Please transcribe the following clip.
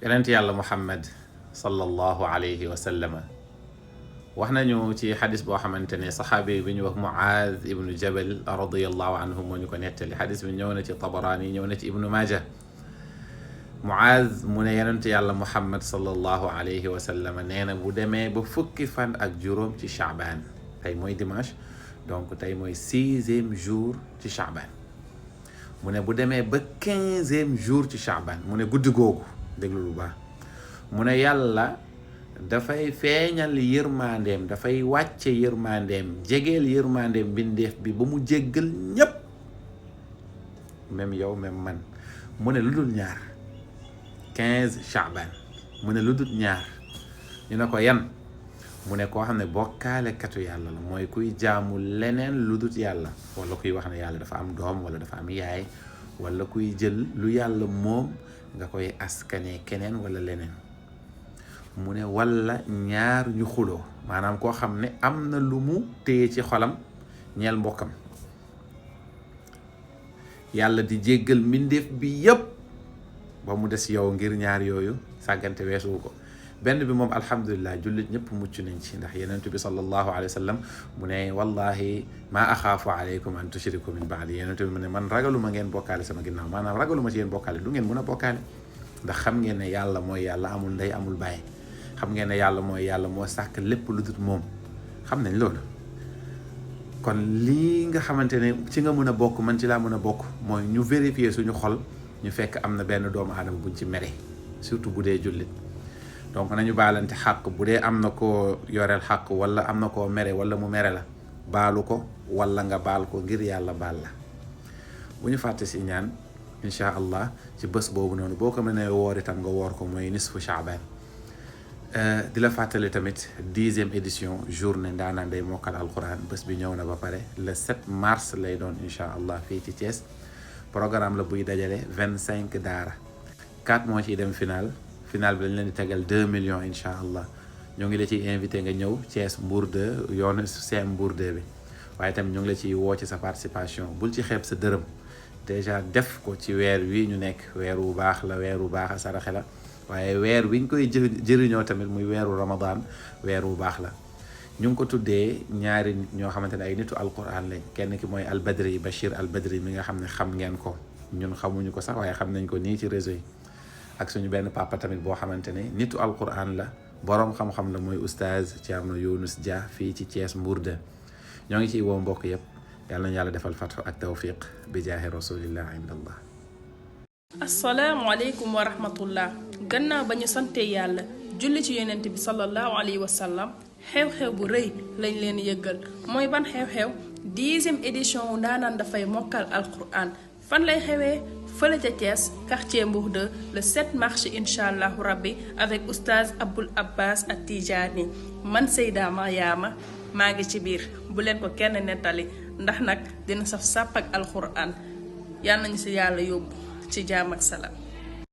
yonent yàlla Muhammad sallallahu alayhi wa sallam wax nañu ci xadis boo xamante ne saxaabi bi ñu wax Muaaz ibnu Jabal radiyallahu anhu moo ñu ko nettali xadis bi ñëw na ci Tabaraani ñëw na ci Ibnu Maaja. Muaaz mu ne yonent yàlla Muhammad sallallahu alayhi wa sallam nee na bu demee ba fukki fan ak juróom ci Chaabaan tey mooy dimanche donc tey mooy 6e jour ci Chaabaan mu ne bu demee ba 15e jour ci Chaabaan mu ne guddi googu déglu lu baax mu ne yàlla dafay feeñal yërmandeem dafay wàcce yërmandeem jegeel yërmandeem bindeef bi ba mu jéggal ñépp même yow même man mu ne lu dul ñaar 15 Chaabaan mu ne lu dul ñaar ñu ne ko yan mu ne koo xam ne bokkaalekatu yàlla la mooy kuy jaamu leneen lu dul yàlla wala kuy wax ne yàlla dafa am doom wala dafa am yaay wala kuy jël lu yàlla moom nga koy askane keneen wala leneen mu ne wala ñaar ñu xuloo maanaam koo xam ne am na lu mu téye ci xolam ñeel mbokkam yàlla di jéggal mbindeef bi yépp ba mu des yow ngir ñaar yooyu sàggante weesuwu ko benn bi moom alhamdulilah jullit ñëpp mucc nañ ci ndax yenent bi sallallahu alayhi wa sallam mu ne wallahi maa axaafu alaykum an tushriku min baadi yenent bi mu ne man ragaluma ngeen bokkaale sama ginnaaw maanaam ragaluma ci yéen bokkaale du ngeen mën a bokkaale ndax xam ngeen ne yàlla mooy yàlla amul ndey amul baay xam ngeen ne yàlla mooy yàlla moo sàkk lépp lu dul moom xam nañ loolu kon lii nga xamante ne ci nga mën a bokk man ci laa mën a bokk mooy ñu vérifier suñu xol ñu fekk am na benn doomu aadama buñ ci mere surtout bu dee jullit donc nañu baalante xàq bu dee am na koo yoreel xàq wala am na koo mere wala mu mere la baalu ko wala nga baal ko ngir yàlla baal la bu ñu fàtte si ñaan incha allah ci bés boobu noonu boo ko mënee woor itam nga woor ko mooy nisfu Chaabaan di la fàttali tamit 10e édition journée ndaanaan day mokkal alquran bés bi ñëw na ba pare le 7 mars lay doon incha allah fii ci Thiès programme la buy dajale 25 daara 4 moo ciy dem final bi dañ leen di tegal 2 millions incha allah ñoo ngi la ciy invité nga ñëw Thiès Mbour 2 yoonu CM Mbour 2 bi waaye tamit ñoo ngi la ciy woo ci sa participation bul ci xeeb sa dërëm déjà def ko ci weer wi ñu nekk weer wu baax la weer wu baax a saraxe la waaye weer wi ñu koy jëriñoo tamit muy weeru Ramadan weer wu baax la ñu ngi ko tuddee ñaari nit ñoo xamante ne ay nitu alquran lañ kenn ki mooy albadri Bachir albadri mi nga xam ne xam ngeen ko ñun xamuñu ko sax waaye xam nañ ko nii ci réseau yi ak suñu benn papa tamit boo xamante ne nitu alquran la boroom xam-xam la mooy oustaz Thierno Younus Dia fii ci Thiès Mbour 2 ñoo ngi ciy woo mbokk yëpp yàlla nañu yàlla defal fathu ak tawfiq bi jaahi rasulillah inda allah. asalaamualeykum wa rahmatullah gannaaw ba ñu sante yàlla julli ci yonent bi sallallahu alayhi wa sallam xew-xew bu rëy lañ leen yëggal mooy ban xew-xew 10e édition wu ndaanaan dafay mokkal alquran fan lay xewee fële ca Thiès quartier Mbour 2 le 7 mars incha allahu rabbi avec oustaz Aboul Abbas at Tijani man Seyda Mariama maa ngi ci biir bu leen ko kenn nettali ndax nag dina saf sàpp ak alquran yal nañu si yàlla yóbbu ci jaam ak salaam.